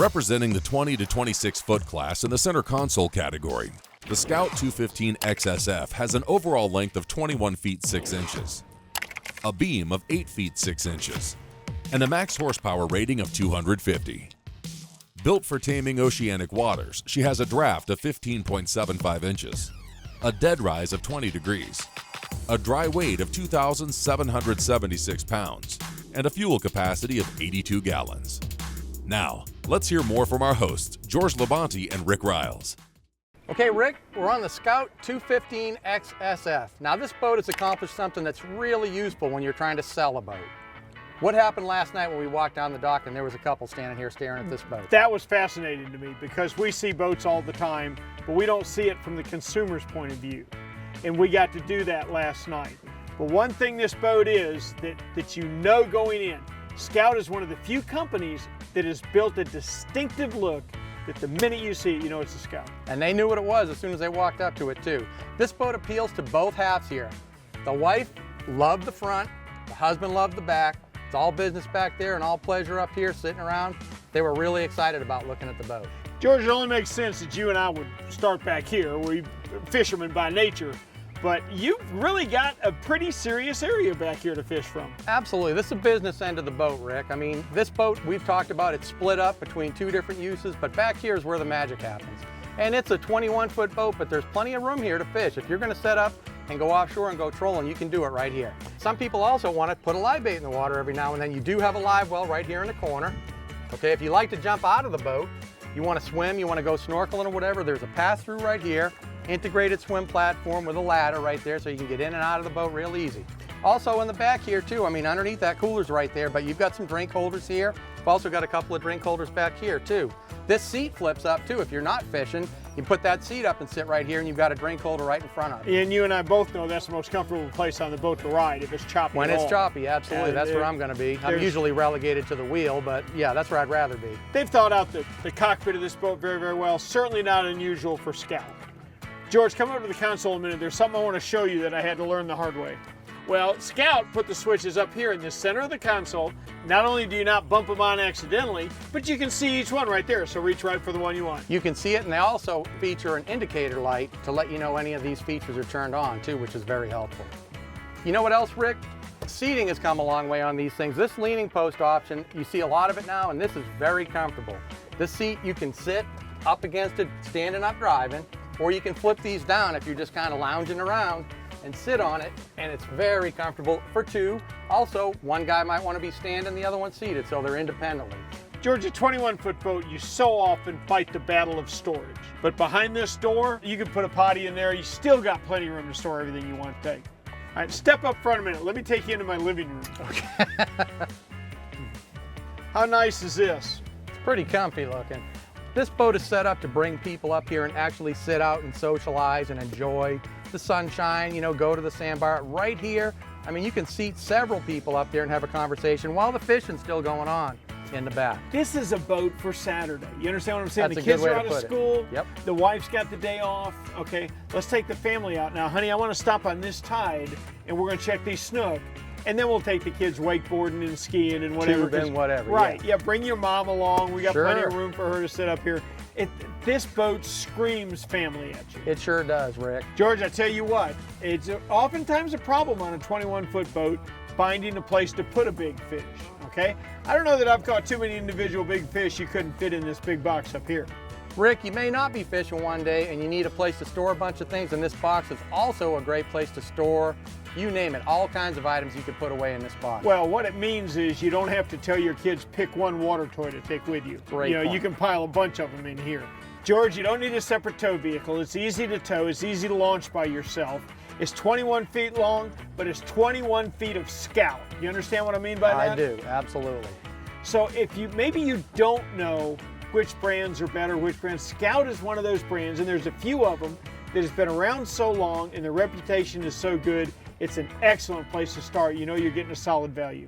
Representing the 20 to 26 foot class in the center console category, the Scout 215 XSF has an overall length of 21 feet 6 inches, a beam of 8 feet 6 inches, and a max horsepower rating of 250. Built for taming oceanic waters, she has a draft of 15.75 inches, a dead rise of 20 degrees, a dry weight of 2,776 pounds, and a fuel capacity of 82 gallons. Now, let's hear more from our hosts, George Labonte and Rick Riles. Okay, Rick, we're on the Scout 215 XSF. Now, this boat has accomplished something that's really useful when you're trying to sell a boat. What happened last night when we walked down the dock and there was a couple standing here staring at this boat? That was fascinating to me because we see boats all the time, but we don't see it from the consumer's point of view. And we got to do that last night. But one thing this boat is that you know going in, Scout is one of the few companies that has built a distinctive look that the minute you see it, you know it's a Scout. And they knew what it was as soon as they walked up to it too. This boat appeals to both halves here. The wife loved the front, the husband loved the back. It's all business back there and all pleasure up here sitting around. They were really excited about looking at the boat. George, it only makes sense that you and I would start back here. We're fishermen by nature, but you've really got a pretty serious area back here to fish from. Absolutely, this is the business end of the boat, Rick. I mean, this boat we've talked about, it's split up between two different uses, but back here is where the magic happens. And it's a 21-foot boat, but there's plenty of room here to fish. If you're gonna set up and go offshore and go trolling, you can do it right here. Some people also want to put a live bait in the water every now and then. You do have a live well right here in the corner. Okay, if you like to jump out of the boat, you want to swim, you want to go snorkeling or whatever, there's a pass-through right here, integrated swim platform with a ladder right there so you can get in and out of the boat real easy. Also in the back here too, I mean underneath that cooler's right there, but you've got some drink holders here. You've also got a couple of drink holders back here too. This seat flips up too. If you're not fishing, you put that seat up and sit right here and you've got a drink holder right in front of you. And you and I both know that's the most comfortable place on the boat to ride if it's choppy. When it's choppy, absolutely. That's where I'm going to be. I'm usually relegated to the wheel, but yeah, that's where I'd rather be. They've thought out the cockpit of this boat very, very well. Certainly not unusual for Scout. George, come over to the console a minute. There's something I want to show you that I had to learn the hard way. Well, Scout put the switches up here in the center of the console. Not only do you not bump them on accidentally, but you can see each one right there, so reach right for the one you want. You can see it, and they also feature an indicator light to let you know any of these features are turned on too, which is very helpful. You know what else, Rick? Seating has come a long way on these things. This leaning post option, you see a lot of it now, and this is very comfortable. This seat, you can sit up against it, standing up driving, or you can flip these down if you're just kind of lounging around and sit on it, and it's very comfortable for two. Also, one guy might want to be standing, the other one seated, so they're independently. George, a 21-foot boat, you so often fight the battle of storage. But behind this door, you can put a potty in there. You still got plenty of room to store everything you want to take. All right, step up front a minute. Let me take you into my living room. Okay. How nice is this? It's pretty comfy looking. This boat is set up to bring people up here and actually sit out and socialize and enjoy the sunshine, you know, go to the sandbar right here. I mean, you can seat several people up there and have a conversation while the fishing's still going on in the back. This is a boat for Saturday. You understand what I'm saying? That's the a good kids way are to out of put it. school. Yep. The wife's got the day off. Okay, let's take the family out. Now, honey, I want to stop on this tide and we're going to check these snook. And then we'll take the kids wakeboarding and skiing and whatever. Tubing, whatever. Right, yeah, bring your mom along. We got Sure. plenty of room for her to sit up here. This boat screams family at you. It sure does, Rick. George, I tell you what, it's oftentimes a problem on a 21-foot boat finding a place to put a big fish, okay? I don't know that I've caught too many individual big fish you couldn't fit in this big box up here. Rick, you may not be fishing one day and you need a place to store a bunch of things, and this box is also a great place to store, you name it, all kinds of items you could put away in this box. Well, what it means is you don't have to tell your kids pick one water toy to take with you. Great point. You can pile a bunch of them in here. George, you don't need a separate tow vehicle. It's easy to tow. It's easy to launch by yourself. It's 21 feet long, but it's 21 feet of Scout. You understand what I mean by that? I do, absolutely. So if maybe you don't know which brands are better, which brands, Scout is one of those brands, and there's a few of them that has been around so long and the reputation is so good, it's an excellent place to start. You know you're getting a solid value.